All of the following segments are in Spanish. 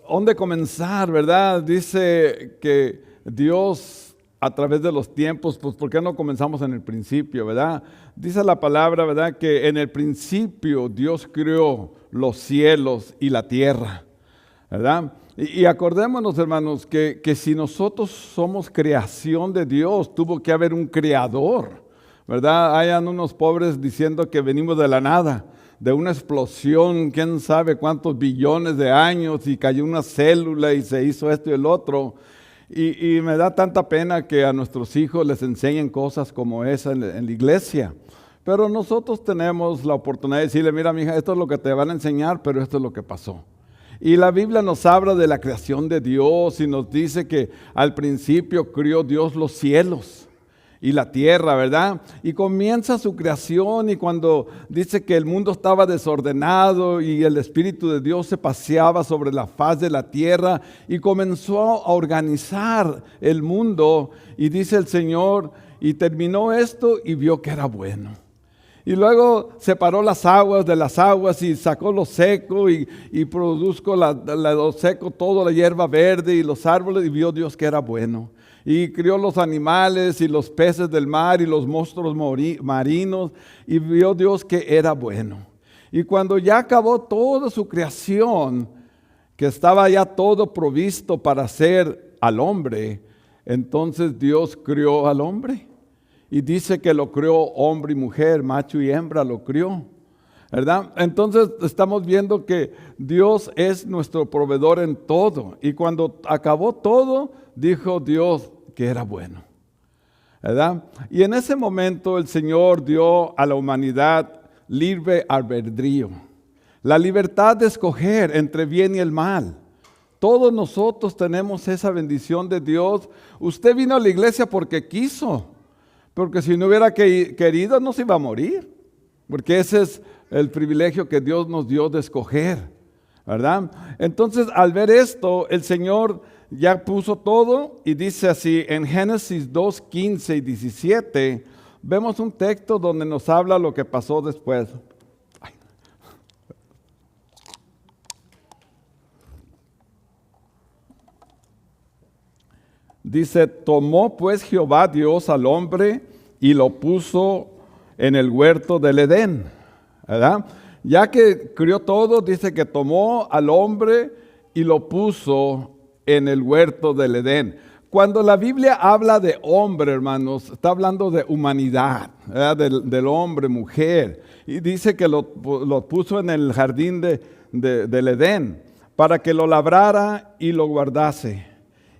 ¿Dónde comenzar, verdad? Dice que Dios a través de los tiempos, pues ¿por qué no comenzamos en el principio, verdad? Dice la palabra, verdad, que en el principio Dios creó los cielos y la tierra, ¿verdad? Y acordémonos, hermanos, que si nosotros somos creación de Dios, tuvo que haber un creador, ¿verdad? Hayan unos pobres diciendo que venimos de la nada, de una explosión, quién sabe cuántos billones de años, y cayó una célula y se hizo esto y el otro. Y me da tanta pena que a nuestros hijos les enseñen cosas como esa en la iglesia. Pero nosotros tenemos la oportunidad de decirle, mira, mija, esto es lo que te van a enseñar, pero esto es lo que pasó. Y la Biblia nos habla de la creación de Dios y nos dice que al principio crió Dios los cielos y la tierra, ¿verdad? Y comienza su creación, y cuando dice que el mundo estaba desordenado y el Espíritu de Dios se paseaba sobre la faz de la tierra y comenzó a organizar el mundo, y dice el Señor, y terminó esto y vio que era bueno. Y luego separó las aguas de las aguas y sacó lo seco y produjo lo seco, toda la hierba verde y los árboles, y vio Dios que era bueno. Y crió los animales y los peces del mar y los monstruos marinos, y vio Dios que era bueno. Y cuando ya acabó toda su creación, que estaba ya todo provisto para hacer al hombre, entonces Dios crió al hombre. Y dice que lo crió hombre y mujer, macho y hembra lo crió, ¿verdad? Entonces estamos viendo que Dios es nuestro proveedor en todo. Y cuando acabó todo, dijo Dios que era bueno, ¿verdad? Y en ese momento el Señor dio a la humanidad libre albedrío, la libertad de escoger entre bien y el mal. Todos nosotros tenemos esa bendición de Dios. Usted vino a la iglesia porque quiso. Porque si no hubiera querido, no se iba a morir. Porque ese es el privilegio que Dios nos dio de escoger, ¿verdad? Entonces, al ver esto, el Señor ya puso todo, y dice así, en Génesis 2, 15 y 17, vemos un texto donde nos habla lo que pasó después. Dice, tomó pues Jehová Dios al hombre y lo puso en el huerto del Edén, ¿verdad? Ya que crió todo, dice que tomó al hombre y lo puso en el huerto del Edén. Cuando la Biblia habla de hombre, hermanos, está hablando de humanidad, del hombre, mujer. Y dice que lo puso en el jardín del Edén para que lo labrara y lo guardase.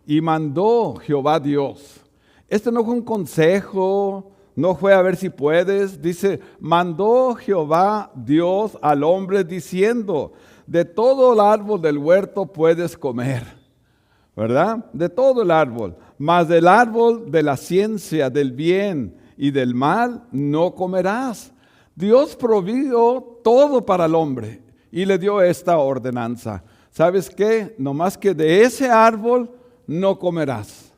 Y mandó Jehová Dios. Este no fue un consejo, no fue a ver si puedes. Dice, mandó Jehová Dios al hombre diciendo, de todo el árbol del huerto puedes comer, ¿verdad? De todo el árbol, mas del árbol de la ciencia del bien y del mal no comerás. Dios proveyó todo para el hombre y le dio esta ordenanza. ¿Sabes qué? No más que de ese árbol no comerás.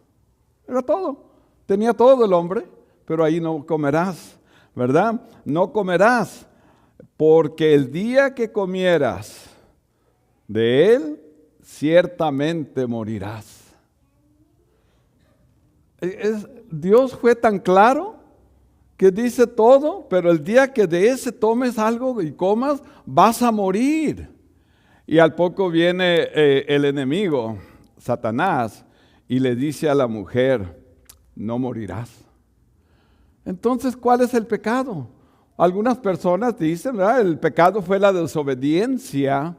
Era todo. Tenía todo el hombre, pero ahí no comerás, ¿verdad? No comerás, porque el día que comieras de él, ciertamente morirás. Dios fue tan claro que dice todo, pero el día que de ese tomes algo y comas, vas a morir. Y al poco viene el enemigo, Satanás, y le dice a la mujer, no morirás. Entonces, ¿cuál es el pecado? Algunas personas dicen, ¿verdad? El pecado fue la desobediencia,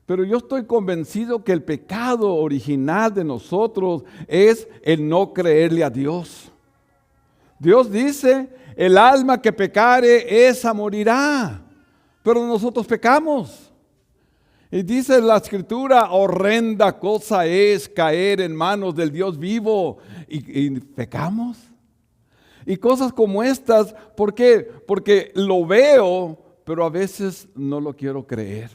pero yo estoy convencido que el pecado original de nosotros es el no creerle a Dios. Dios dice, el alma que pecare, esa morirá, pero nosotros pecamos. Y dice la Escritura, horrenda cosa es caer en manos del Dios vivo. Y pecamos. Y cosas como estas, ¿por qué? Porque lo veo, pero a veces no lo quiero creer.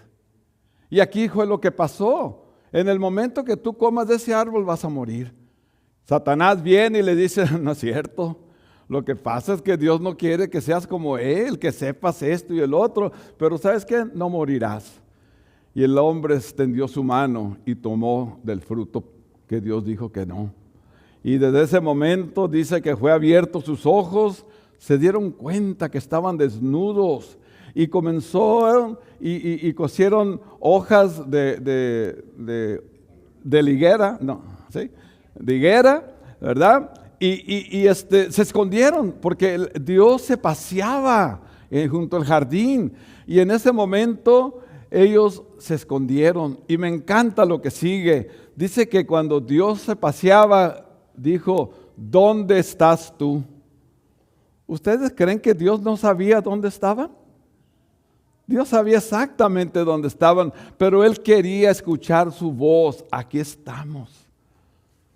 Y aquí fue lo que pasó. En el momento que tú comas de ese árbol vas a morir. Satanás viene y le dice, no es cierto. Lo que pasa es que Dios no quiere que seas como Él, que sepas esto y el otro. Pero ¿sabes qué? No morirás. Y el hombre extendió su mano y tomó del fruto que Dios dijo que no. Y desde ese momento dice que fue abierto sus ojos, se dieron cuenta que estaban desnudos y comenzaron y cosieron hojas de higuera, no, ¿sí? De higuera, ¿verdad? Se escondieron porque Dios se paseaba junto al jardín y en ese momento ellos se escondieron. Y me encanta lo que sigue. Dice que cuando Dios se paseaba, dijo, ¿dónde estás tú? ¿Ustedes creen que Dios no sabía dónde estaban? Dios sabía exactamente dónde estaban, pero Él quería escuchar su voz. Aquí estamos,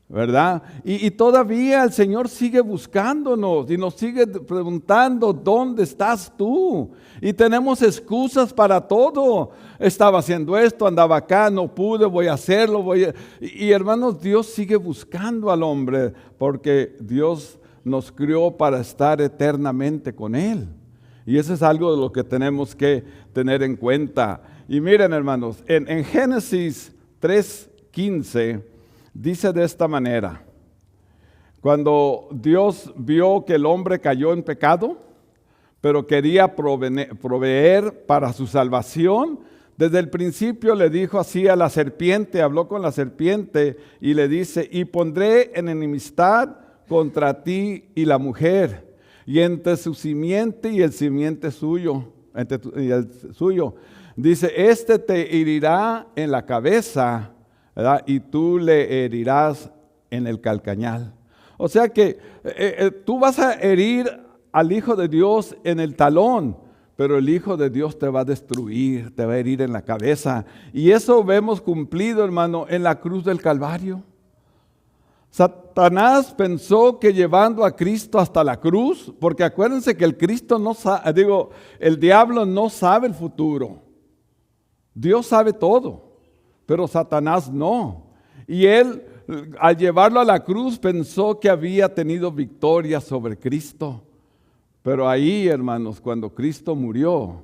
¿verdad? Y todavía el Señor sigue buscándonos y nos sigue preguntando, ¿dónde estás tú? Y tenemos excusas para todo. Estaba haciendo esto, andaba acá, no pude, voy a hacerlo. Y hermanos, Dios sigue buscando al hombre porque Dios nos crió para estar eternamente con Él. Y eso es algo de lo que tenemos que tener en cuenta. Y miren, hermanos, en Génesis 3:15 dice de esta manera: cuando Dios vio que el hombre cayó en pecado, pero quería proveer para su salvación, desde el principio le dijo así a la serpiente, habló con la serpiente y le dice, y pondré en enemistad contra ti y la mujer, y entre su simiente y el simiente suyo, dice, este te herirá en la cabeza, ¿verdad? Y tú le herirás en el calcañal. O sea que tú vas a herir al Hijo de Dios en el talón, pero el Hijo de Dios te va a destruir, te va a herir en la cabeza. Y eso vemos cumplido, hermano, en la cruz del Calvario. Satanás pensó que llevando a Cristo hasta la cruz, porque acuérdense que el diablo no sabe el futuro. Dios sabe todo, pero Satanás no. Y él, al llevarlo a la cruz, pensó que había tenido victoria sobre Cristo. Pero ahí, hermanos, cuando Cristo murió,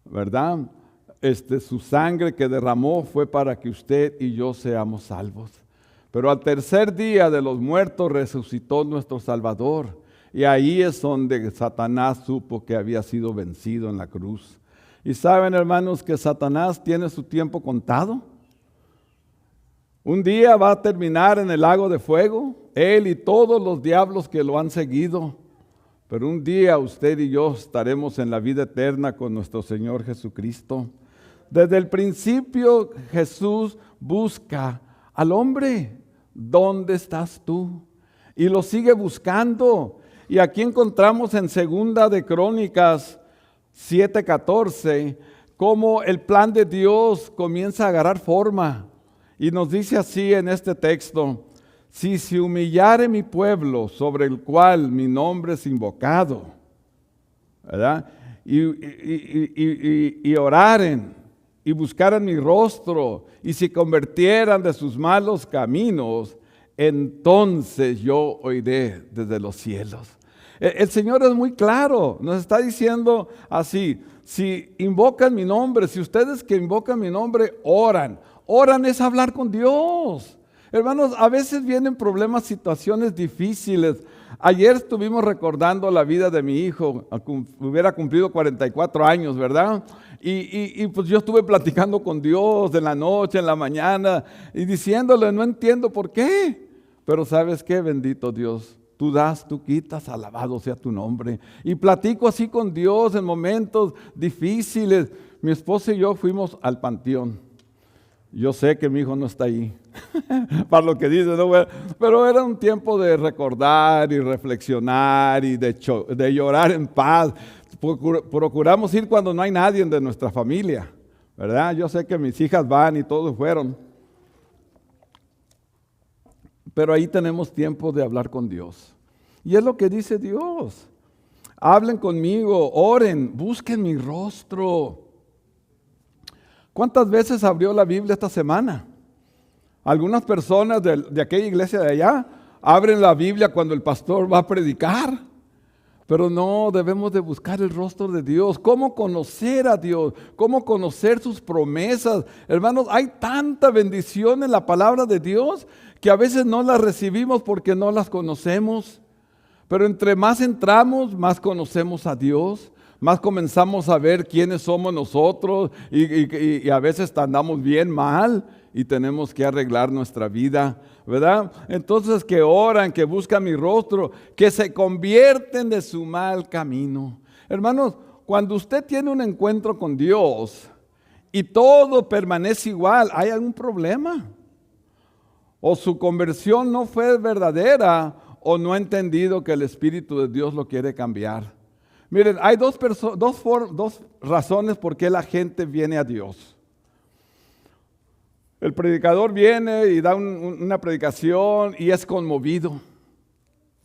¿verdad? Su sangre que derramó fue para que usted y yo seamos salvos. Pero al tercer día de los muertos resucitó nuestro Salvador. Y ahí es donde Satanás supo que había sido vencido en la cruz. Y saben, hermanos, que Satanás tiene su tiempo contado. Un día va a terminar en el lago de fuego, él y todos los diablos que lo han seguido. Pero un día usted y yo estaremos en la vida eterna con nuestro Señor Jesucristo. Desde el principio Jesús busca al hombre. ¿Dónde estás tú? Y lo sigue buscando. Y aquí encontramos en 2 de Crónicas 7:14 cómo el plan de Dios comienza a agarrar forma. Y nos dice así en este texto: si se humillare mi pueblo sobre el cual mi nombre es invocado, ¿verdad? Y oraren y buscaran mi rostro y se convirtieran de sus malos caminos, entonces yo oiré desde los cielos. El Señor es muy claro, nos está diciendo así: si invocan mi nombre, si ustedes que invocan mi nombre oran es hablar con Dios. Hermanos, a veces vienen problemas, situaciones difíciles. Ayer estuvimos recordando la vida de mi hijo, hubiera cumplido 44 años, ¿verdad? Y pues yo estuve platicando con Dios en la noche, en la mañana, y diciéndole, no entiendo por qué. Pero ¿sabes qué? Bendito Dios, tú das, tú quitas, alabado sea tu nombre. Y platico así con Dios en momentos difíciles. Mi esposa y yo fuimos al panteón. Yo sé que mi hijo no está ahí, para lo que dice, ¿no? Pero era un tiempo de recordar y reflexionar y de llorar en paz. Procuramos ir cuando no hay nadie de nuestra familia, ¿verdad? Yo sé que mis hijas van y todos fueron. Pero ahí tenemos tiempo de hablar con Dios. Y es lo que dice Dios. Hablen conmigo, oren, busquen mi rostro. ¿Cuántas veces abrió la Biblia esta semana? Algunas personas de aquella iglesia de allá abren la Biblia cuando el pastor va a predicar. Pero no, debemos de buscar el rostro de Dios. ¿Cómo conocer a Dios? ¿Cómo conocer sus promesas? Hermanos, hay tanta bendición en la palabra de Dios que a veces no las recibimos porque no las conocemos. Pero entre más entramos, más conocemos a Dios, más comenzamos a ver quiénes somos nosotros y a veces andamos bien mal y tenemos que arreglar nuestra vida, ¿verdad? Entonces que oran, que buscan mi rostro, que se convierten de su mal camino. Hermanos, cuando usted tiene un encuentro con Dios y todo permanece igual, ¿hay algún problema? O su conversión no fue verdadera o no ha entendido que el Espíritu de Dios lo quiere cambiar. Miren, hay dos razones por qué la gente viene a Dios. El predicador viene y da una predicación y es conmovido.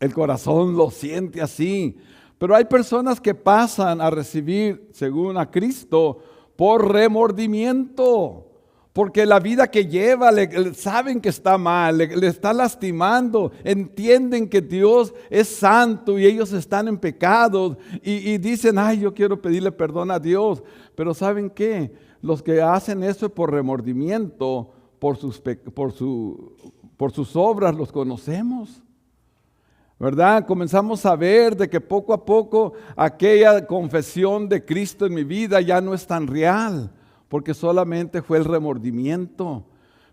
El corazón lo siente así. Pero hay personas que pasan a recibir, según a Cristo, por remordimiento. Porque la vida que lleva, saben que está mal, le está lastimando, entienden que Dios es santo y ellos están en pecados y dicen, ay, yo quiero pedirle perdón a Dios. Pero ¿saben qué? Los que hacen eso por remordimiento, por sus obras los conocemos, ¿verdad? Comenzamos a ver de que poco a poco aquella confesión de Cristo en mi vida ya no es tan real, porque solamente fue el remordimiento.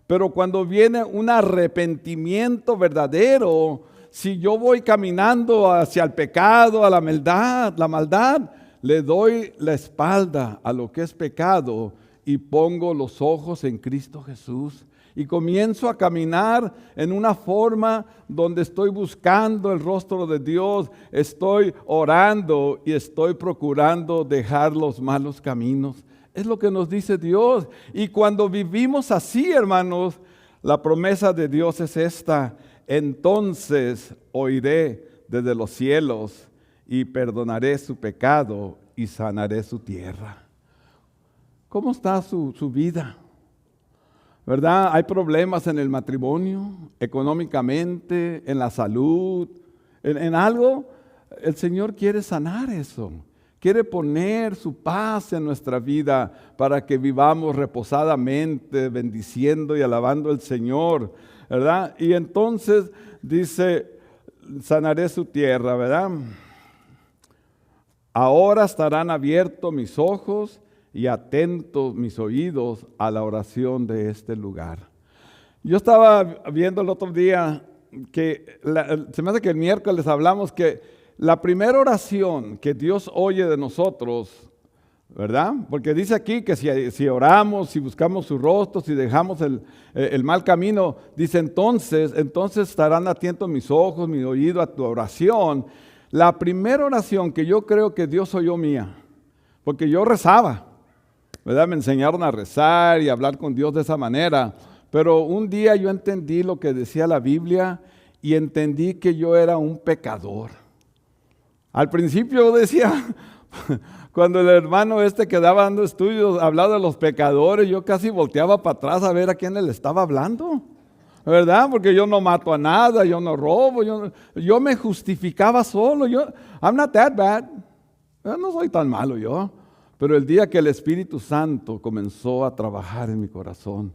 Pero cuando viene un arrepentimiento verdadero, si yo voy caminando hacia el pecado, a la maldad, le doy la espalda a lo que es pecado y pongo los ojos en Cristo Jesús. Y comienzo a caminar en una forma donde estoy buscando el rostro de Dios, estoy orando y estoy procurando dejar los malos caminos. Es lo que nos dice Dios. Y cuando vivimos así, hermanos, la promesa de Dios es esta: entonces oiré desde los cielos y perdonaré su pecado y sanaré su tierra. ¿Cómo está su vida? ¿Verdad? Hay problemas en el matrimonio, económicamente, en la salud, en algo. El Señor quiere sanar eso. Quiere poner su paz en nuestra vida para que vivamos reposadamente, bendiciendo y alabando al Señor, ¿verdad? Y entonces dice, sanaré su tierra, ¿verdad? Ahora estarán abiertos mis ojos y atentos mis oídos a la oración de este lugar. Yo estaba viendo el otro día que, se me hace que el miércoles hablamos que la primera oración que Dios oye de nosotros, ¿verdad? Porque dice aquí que si oramos, si buscamos su rostro, si dejamos el mal camino, dice entonces estarán atentos mis ojos, mi oído a tu oración. La primera oración que yo creo que Dios oyó mía, porque yo rezaba, ¿verdad? Me enseñaron a rezar y a hablar con Dios de esa manera, pero un día yo entendí lo que decía la Biblia y entendí que yo era un pecador. Al principio decía, cuando el hermano que daba dando estudios hablaba de los pecadores, yo casi volteaba para atrás a ver a quién le estaba hablando, ¿verdad? Porque yo no mato a nada, yo no robo, yo me justificaba solo, I'm not that bad, yo no soy tan malo yo. Pero el día que el Espíritu Santo comenzó a trabajar en mi corazón,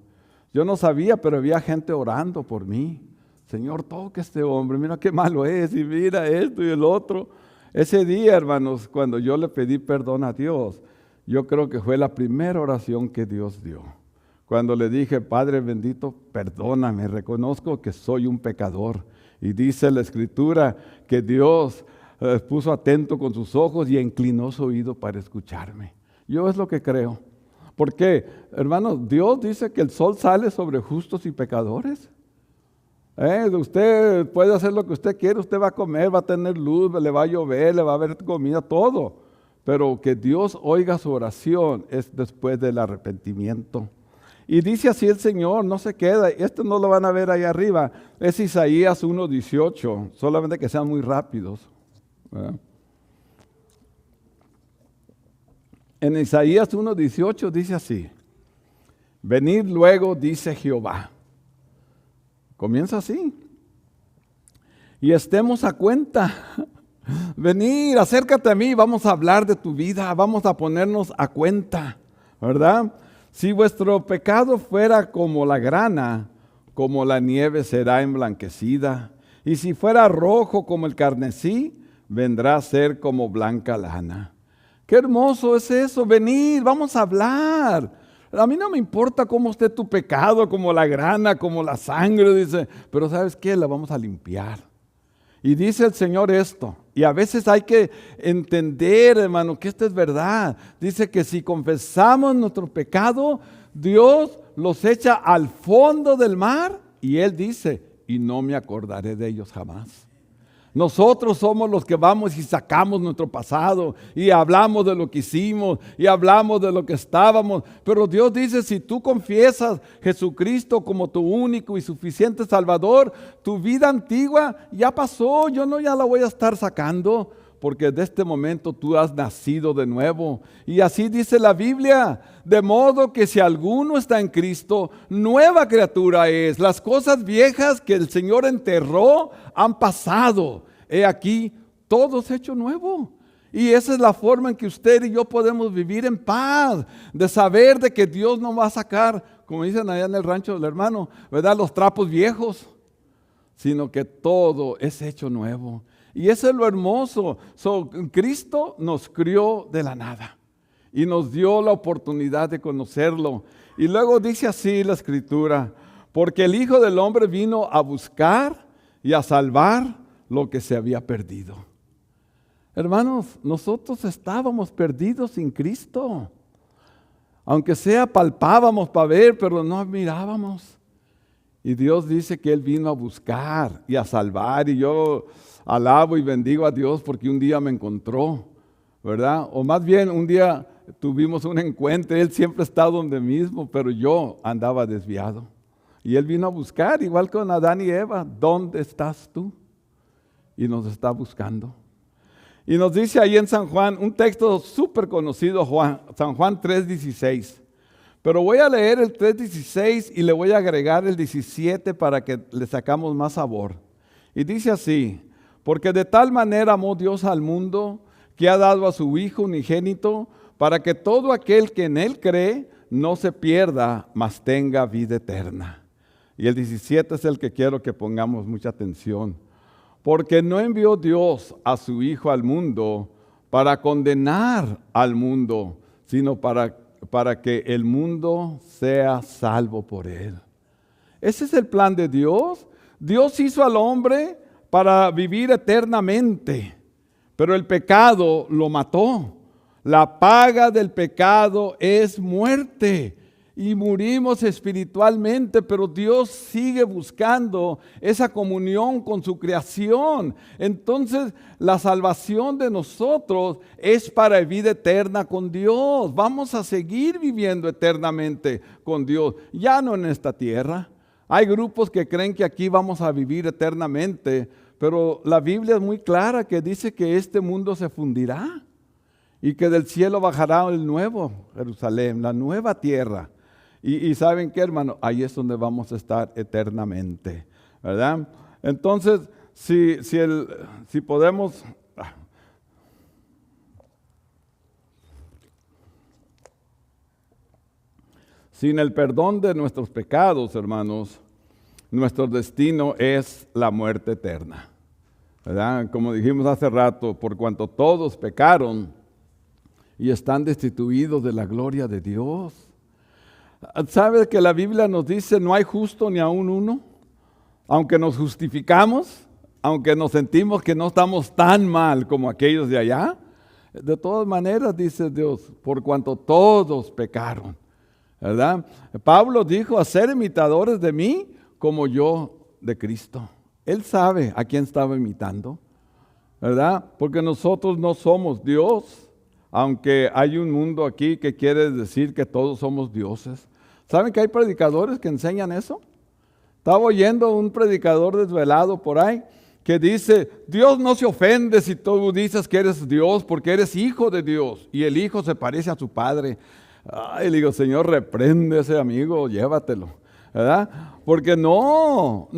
yo no sabía, pero había gente orando por mí. Señor, toca a este hombre, mira qué malo es, y mira esto y el otro. Ese día, hermanos, cuando yo le pedí perdón a Dios, yo creo que fue la primera oración que Dios dio. Cuando le dije, Padre bendito, perdóname, reconozco que soy un pecador. Y dice la Escritura que Dios puso atento con sus ojos y inclinó su oído para escucharme. Yo es lo que creo. ¿Por qué? Hermanos, Dios dice que el sol sale sobre justos y pecadores. Usted puede hacer lo que usted quiere, usted va a comer, va a tener luz, le va a llover, le va a haber comida, todo. Pero que Dios oiga su oración es después del arrepentimiento. Y dice así el Señor, no se queda, esto no lo van a ver ahí arriba, es Isaías 1:18, solamente que sean muy rápidos, ¿verdad? En Isaías 1:18 dice así, venid luego, dice Jehová. Comienza así. Y estemos a cuenta. Venir, acércate a mí, vamos a hablar de tu vida, vamos a ponernos a cuenta, ¿verdad? Si vuestro pecado fuera como la grana, como la nieve será emblanquecida. Y si fuera rojo como el carmesí, vendrá a ser como blanca lana. Qué hermoso es eso, venir, vamos a hablar. A mí no me importa cómo esté tu pecado, como la grana, como la sangre, dice, pero ¿sabes qué? La vamos a limpiar. Y dice el Señor esto, y a veces hay que entender, hermano, que esto es verdad. Dice que si confesamos nuestro pecado, Dios los echa al fondo del mar, y Él dice, y no me acordaré de ellos jamás. Nosotros somos los que vamos y sacamos nuestro pasado y hablamos de lo que hicimos y hablamos de lo que estábamos. Pero Dios dice, si tú confiesas Jesucristo como tu único y suficiente Salvador, tu vida antigua ya pasó, yo no ya la voy a estar sacando, porque de este momento tú has nacido de nuevo. Y así dice la Biblia, de modo que si alguno está en Cristo, nueva criatura es. Las cosas viejas que el Señor enterró han pasado. He aquí, todo es hecho nuevo. Y esa es la forma en que usted y yo podemos vivir en paz, de saber de que Dios nos va a sacar, como dicen allá en el rancho del hermano, ¿verdad? Los trapos viejos, sino que todo es hecho nuevo. Y eso es lo hermoso. Cristo nos crió de la nada y nos dio la oportunidad de conocerlo. Y luego dice así la Escritura, porque el Hijo del Hombre vino a buscar y a salvar lo que se había perdido. Hermanos, nosotros estábamos perdidos sin Cristo. Aunque sea palpábamos para ver, pero no mirábamos. Y Dios dice que Él vino a buscar y a salvar. Y yo alabo y bendigo a Dios porque un día me encontró, ¿verdad? O más bien un día tuvimos un encuentro. Él siempre está donde mismo, pero yo andaba desviado. Y Él vino a buscar, igual con Adán y Eva. ¿Dónde estás tú? Y nos está buscando. Y nos dice ahí en San Juan, un texto súper conocido, San Juan 3:16. Pero voy a leer el 3:16 y le voy a agregar el 17 para que le sacamos más sabor. Y dice así, porque de tal manera amó Dios al mundo, que ha dado a su Hijo unigénito, para que todo aquel que en Él cree no se pierda, mas tenga vida eterna. Y el 17 es el que quiero que pongamos mucha atención. Porque no envió Dios a su Hijo al mundo para condenar al mundo, sino para que el mundo sea salvo por Él. Ese es el plan de Dios. Dios hizo al hombre para vivir eternamente, pero el pecado lo mató. La paga del pecado es muerte. Y murimos espiritualmente, pero Dios sigue buscando esa comunión con su creación. Entonces, la salvación de nosotros es para vida eterna con Dios. Vamos a seguir viviendo eternamente con Dios, ya no en esta tierra. Hay grupos que creen que aquí vamos a vivir eternamente, pero la Biblia es muy clara que dice que este mundo se fundirá y que del cielo bajará el nuevo Jerusalén, la nueva tierra. Y ¿saben qué, hermano? Ahí es donde vamos a estar eternamente, ¿verdad? Entonces, si podemos... Sin el perdón de nuestros pecados, hermanos, nuestro destino es la muerte eterna, ¿verdad? Como dijimos hace rato, por cuanto todos pecaron y están destituidos de la gloria de Dios. ¿Sabe que la Biblia nos dice no hay justo ni aún uno? Aunque nos justificamos, aunque nos sentimos que no estamos tan mal como aquellos de allá, de todas maneras dice Dios, por cuanto todos pecaron, ¿verdad? Pablo dijo, a ser imitadores de mí como yo de Cristo. Él sabe a quién estaba imitando, ¿verdad? Porque nosotros no somos Dios. Aunque hay un mundo aquí que quiere decir que todos somos dioses. ¿Saben que hay predicadores que enseñan eso? Estaba oyendo un predicador desvelado por ahí que dice, Dios no se ofende si tú dices que eres Dios porque eres hijo de Dios y el hijo se parece a su padre. Ay, le digo, Señor, reprende a ese amigo, llévatelo, ¿verdad? Porque no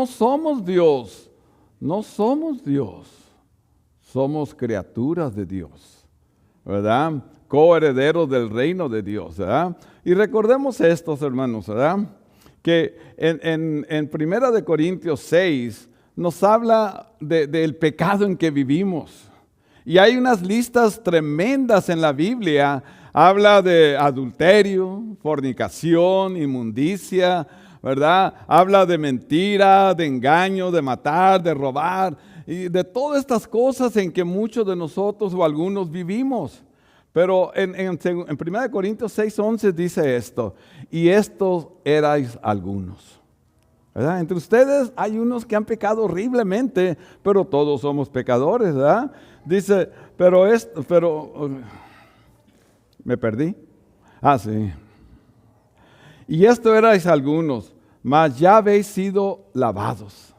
somos Dios, no somos Dios. somos criaturas de Dios, ¿verdad? Coherederos del reino de Dios, ¿verdad? Y recordemos estos, hermanos, ¿verdad? Que en 1 Corintios 6 nos habla del pecado en que vivimos. Y hay unas listas tremendas en la Biblia. Habla de adulterio, fornicación, inmundicia, ¿verdad? Habla de mentira, de engaño, de matar, de robar, y de todas estas cosas en que muchos de nosotros o algunos vivimos. Pero en 1 Corintios 6:11 dice esto: y estos erais algunos. ¿Verdad? Entre ustedes hay unos que han pecado horriblemente, pero todos somos pecadores, ¿verdad? Dice, pero me perdí. Sí. Y esto erais algunos, mas ya habéis sido lavados,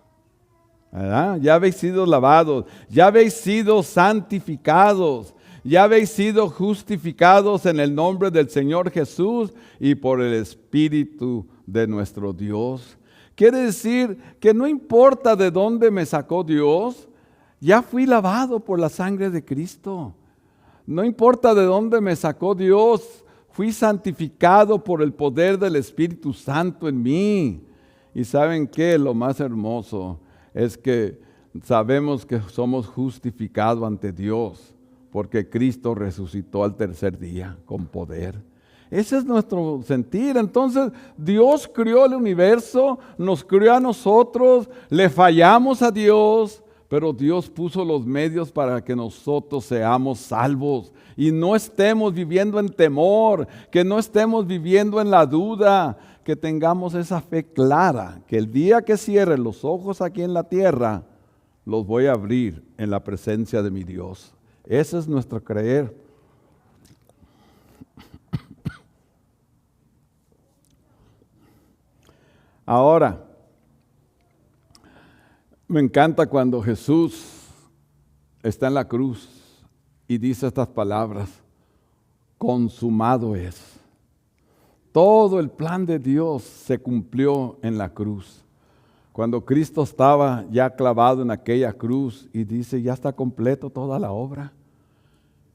¿verdad? Ya habéis sido lavados, ya habéis sido santificados, ya habéis sido justificados en el nombre del Señor Jesús y por el Espíritu de nuestro Dios. Quiere decir que no importa de dónde me sacó Dios, ya fui lavado por la sangre de Cristo. No importa de dónde me sacó Dios, fui santificado por el poder del Espíritu Santo en mí. Y ¿saben qué? Lo más hermoso es que sabemos que somos justificados ante Dios, porque Cristo resucitó al tercer día con poder. Ese es nuestro sentir. Entonces, Dios creó el universo, nos creó a nosotros, le fallamos a Dios, pero Dios puso los medios para que nosotros seamos salvos y no estemos viviendo en temor, que no estemos viviendo en la duda, que tengamos esa fe clara, que el día que cierre los ojos aquí en la tierra, los voy a abrir en la presencia de mi Dios. Ese es nuestro creer. Ahora, me encanta cuando Jesús está en la cruz y dice estas palabras: consumado es. Todo el plan de Dios se cumplió en la cruz. Cuando Cristo estaba ya clavado en aquella cruz y dice, ya está completo toda la obra.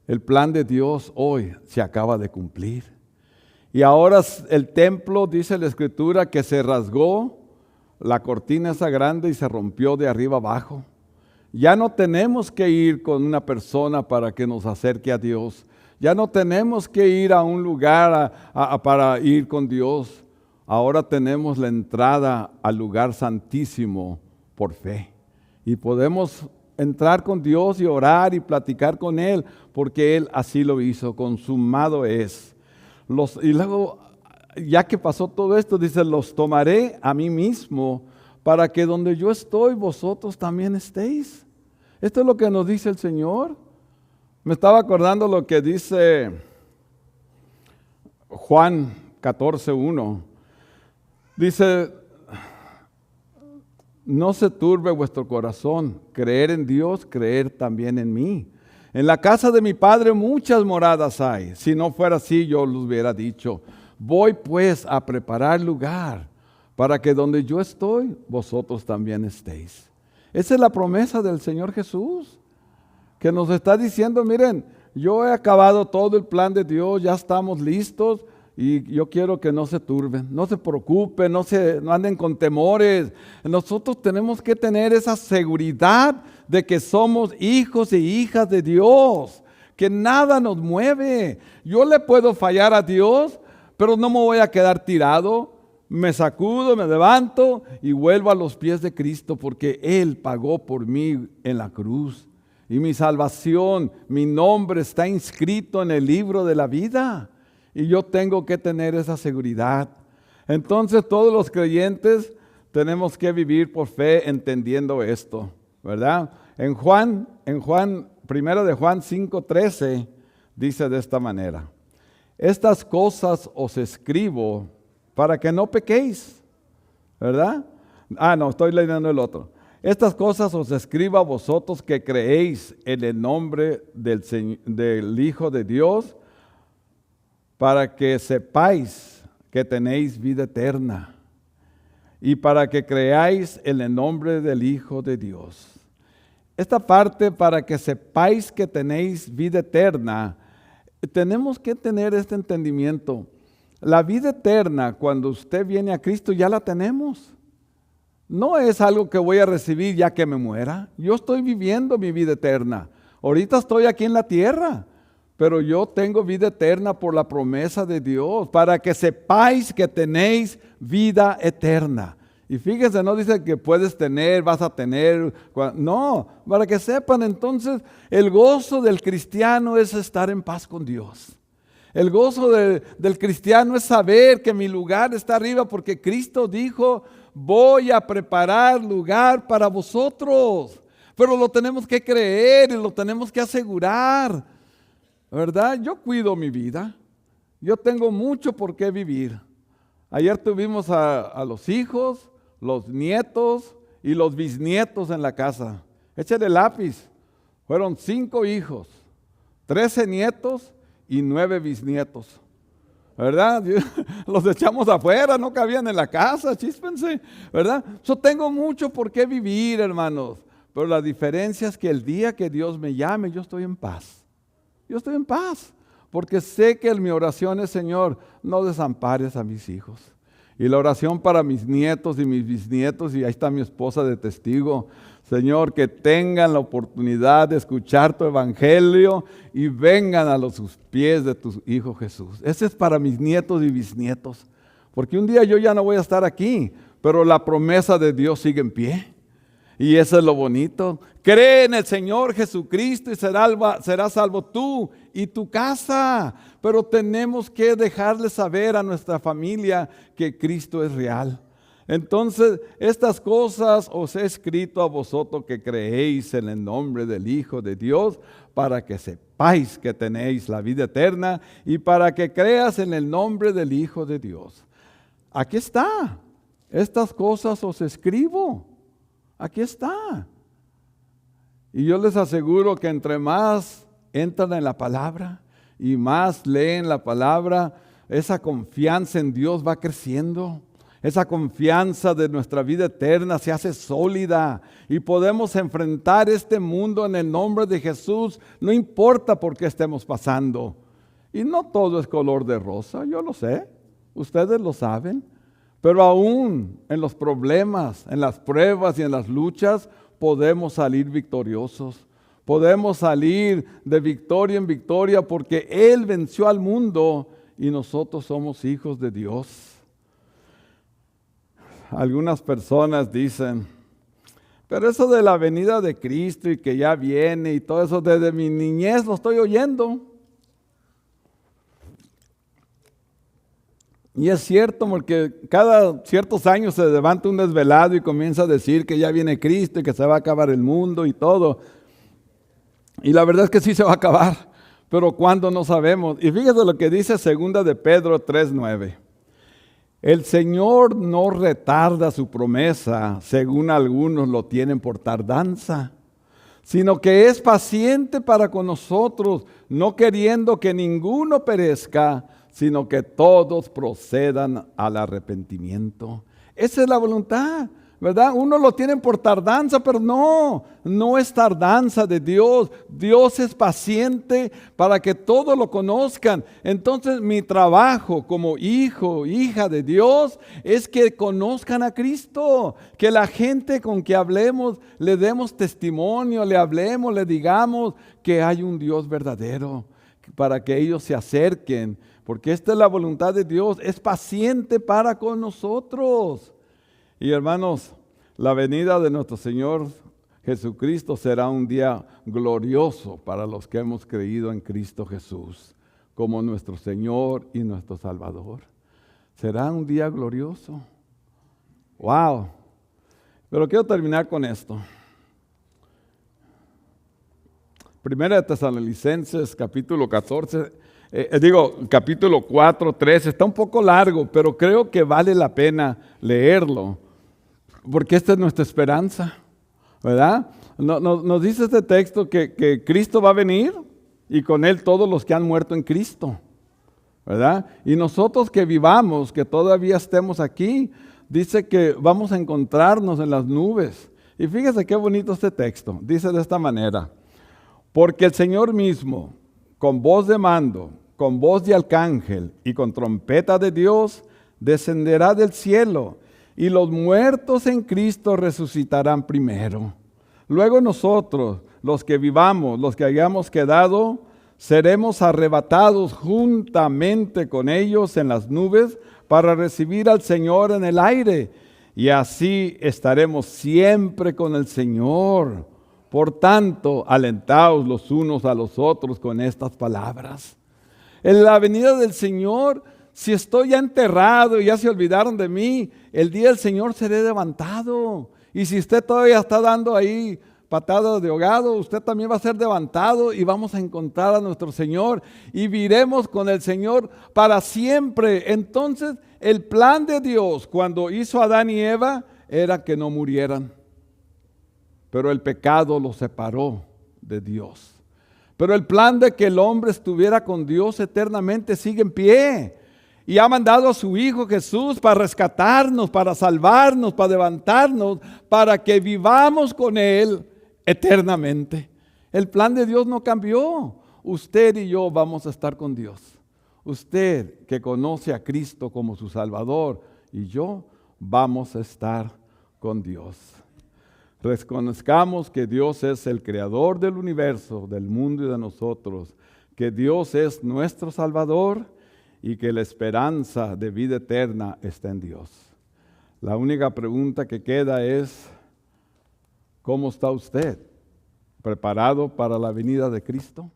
El plan de Dios hoy se acaba de cumplir. Y ahora el templo, dice la Escritura, que se rasgó la cortina esa grande y se rompió de arriba abajo. Ya no tenemos que ir con una persona para que nos acerque a Dios. Ya no tenemos que ir a un lugar para ir con Dios. Ahora tenemos la entrada al lugar santísimo por fe. Y podemos entrar con Dios y orar y platicar con Él, porque Él así lo hizo, consumado es. Y luego, ya que pasó todo esto, dice, los tomaré a mí mismo, para que donde yo estoy, vosotros también estéis. Esto es lo que nos dice el Señor. Me estaba acordando lo que dice Juan 14:1. Dice, no se turbe vuestro corazón, creer en Dios, creer también en mí. En la casa de mi Padre muchas moradas hay. Si no fuera así, yo les hubiera dicho. Voy pues a preparar lugar para que donde yo estoy, vosotros también estéis. Esa es la promesa del Señor Jesús, que nos está diciendo, miren, yo he acabado todo el plan de Dios, ya estamos listos y yo quiero que no se turben, no se preocupen, no anden con temores. Nosotros tenemos que tener esa seguridad de que somos hijos e hijas de Dios, que nada nos mueve. Yo le puedo fallar a Dios, pero no me voy a quedar tirado. Me sacudo, me levanto y vuelvo a los pies de Cristo, porque Él pagó por mí en la cruz. Y mi salvación, mi nombre está inscrito en el libro de la vida. Y yo tengo que tener esa seguridad. Entonces todos los creyentes tenemos que vivir por fe entendiendo esto, ¿verdad? En Juan 1 de Juan 5:13 dice de esta manera: estas cosas os escribo para que no pequéis, ¿verdad? No, estoy leyendo el otro. Estas cosas os escribo a vosotros que creéis en el nombre del Hijo de Dios, para que sepáis que tenéis vida eterna y para que creáis en el nombre del Hijo de Dios. esta parte para que sepáis que tenéis vida eterna, tenemos que tener este entendimiento. La vida eterna, cuando usted viene a Cristo, ya la tenemos. No es algo que voy a recibir ya que me muera. Yo estoy viviendo mi vida eterna. Ahorita estoy aquí en la tierra, pero yo tengo vida eterna por la promesa de Dios, para que sepáis que tenéis vida eterna. Y fíjense, no dice que puedes tener, vas a tener. No, para que sepan entonces, el gozo del cristiano es estar en paz con Dios. El gozo del cristiano es saber que mi lugar está arriba, porque Cristo dijo, voy a preparar lugar para vosotros. Pero lo tenemos que creer y lo tenemos que asegurar, ¿verdad? Yo cuido mi vida. Yo tengo mucho por qué vivir. Ayer tuvimos a los hijos, los nietos y los bisnietos en la casa. Échale lápiz. Fueron 5 hijos, 13 nietos y 9 bisnietos. ¿Verdad? Los echamos afuera, no cabían en la casa, chíspense, ¿verdad? Yo tengo mucho por qué vivir, hermanos. Pero la diferencia es que el día que Dios me llame, yo estoy en paz. Yo estoy en paz, porque sé que en mi oración es, Señor, no desampares a mis hijos. Y la oración para mis nietos y mis bisnietos, y ahí está mi esposa de testigo, Señor, que tengan la oportunidad de escuchar tu evangelio y vengan a sus pies de tu Hijo Jesús. Ese es para mis nietos y bisnietos, porque un día yo ya no voy a estar aquí, pero la promesa de Dios sigue en pie. Y eso es lo bonito. Cree en el Señor Jesucristo y serás salvo tú y tu casa. Pero tenemos que dejarle saber a nuestra familia que Cristo es real. Entonces, estas cosas os he escrito a vosotros que creéis en el nombre del Hijo de Dios, para que sepáis que tenéis la vida eterna y para que creas en el nombre del Hijo de Dios. Aquí está. Estas cosas os escribo. Aquí está. Y yo les aseguro que entre más entran en la palabra y más leen la palabra, esa confianza en Dios va creciendo. Esa confianza de nuestra vida eterna se hace sólida y podemos enfrentar este mundo en el nombre de Jesús, no importa por qué estemos pasando. Y no todo es color de rosa, yo lo sé, ustedes lo saben. Pero aún en los problemas, en las pruebas y en las luchas, podemos salir victoriosos. Podemos salir de victoria en victoria porque Él venció al mundo y nosotros somos hijos de Dios. Algunas personas dicen, pero eso de la venida de Cristo y que ya viene y todo eso desde mi niñez lo estoy oyendo. Y es cierto, porque cada ciertos años se levanta un desvelado y comienza a decir que ya viene Cristo y que se va a acabar el mundo y todo. Y la verdad es que sí se va a acabar, pero ¿cuándo? No sabemos. Y fíjese lo que dice 2 de Pedro 3:9. El Señor no retarda su promesa, según algunos lo tienen por tardanza, sino que es paciente para con nosotros, no queriendo que ninguno perezca, sino que todos procedan al arrepentimiento. Esa es la voluntad, ¿verdad? Uno lo tiene por tardanza, pero no es tardanza de Dios. Dios es paciente para que todos lo conozcan. Entonces mi trabajo como hijo, hija de Dios, es que conozcan a Cristo. Que la gente con que hablemos, le demos testimonio, le hablemos, le digamos que hay un Dios verdadero, para que ellos se acerquen. Porque esta es la voluntad de Dios, es paciente para con nosotros. Y hermanos, la venida de nuestro Señor Jesucristo será un día glorioso para los que hemos creído en Cristo Jesús como nuestro Señor y nuestro Salvador. Será un día glorioso. ¡Wow! Pero quiero terminar con esto. Primera de Tesalonicenses, capítulo 14. Capítulo 4, 13, está un poco largo, pero creo que vale la pena leerlo, porque esta es nuestra esperanza, ¿verdad? Nos dice este texto que Cristo va a venir y con Él todos los que han muerto en Cristo, ¿verdad? Y nosotros que vivamos, que todavía estemos aquí, dice que vamos a encontrarnos en las nubes Y fíjese qué bonito este texto. Dice de esta manera: porque el Señor mismo, con voz de mando, con voz de arcángel y con trompeta de Dios, descenderá del cielo, y los muertos en Cristo resucitarán primero. Luego nosotros, los que vivamos, los que hayamos quedado, seremos arrebatados juntamente con ellos en las nubes para recibir al Señor en el aire, y así estaremos siempre con el Señor. Por tanto, alentaos los unos a los otros con estas palabras. En la venida del Señor, si estoy ya enterrado y ya se olvidaron de mí, el día del Señor seré levantado. Y si usted todavía está dando ahí patadas de ahogado, usted también va a ser levantado y vamos a encontrar a nuestro Señor y viviremos con el Señor para siempre. Entonces, el plan de Dios cuando hizo a Adán y Eva era que no murieran. Pero el pecado los separó de Dios. Pero el plan de que el hombre estuviera con Dios eternamente sigue en pie. Y ha mandado a su Hijo Jesús para rescatarnos, para salvarnos, para levantarnos, para que vivamos con Él eternamente. El plan de Dios no cambió. Usted y yo vamos a estar con Dios. Usted que conoce a Cristo como su Salvador y yo vamos a estar con Dios. Reconozcamos que Dios es el creador del universo, del mundo y de nosotros, que Dios es nuestro Salvador y que la esperanza de vida eterna está en Dios. La única pregunta que queda es, ¿cómo está usted? ¿Preparado para la venida de Cristo?